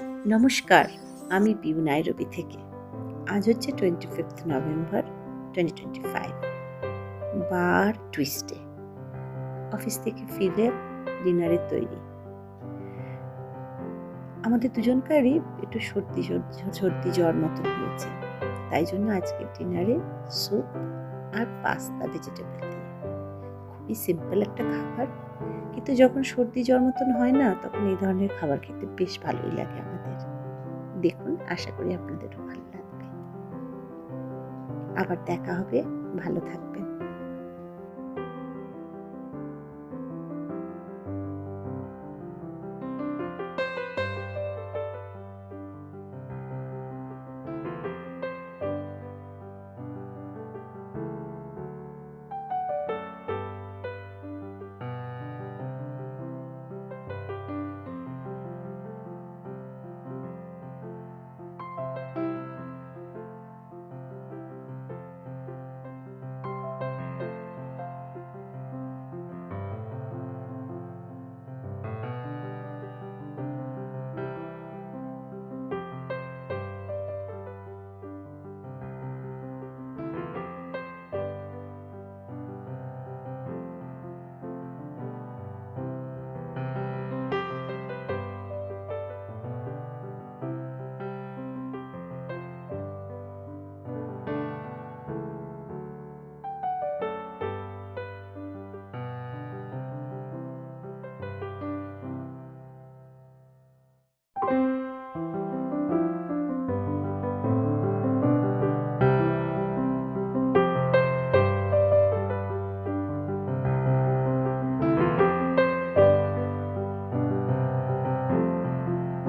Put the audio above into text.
নমস্কার, আমি পিউ নাইরোবি থেকে। আজ হচ্ছে 25 নভেম্বর 2025, বার টুইসডে। অফিস থেকে ফিরে ডিনারের তৈরি। আমাদের দুজনকারই একটু সর্দি জ্বর মতন হয়েছে, তাই জন্য আজকে ডিনারে স্যুপ আর পাস্তা ভেজিটেবল দিয়ে। খুবই সিম্পল একটা খাবার, কিন্তু যখন সর্দি জ্বর মতন হয় না, তখন এই ধরনের খাবার খেতে বেশ ভালোই লাগে আমাদের। দেখুন, আশা করি আপনাদেরও ভালো লাগবে। আবার দেখা হবে, ভালো থাকবেন।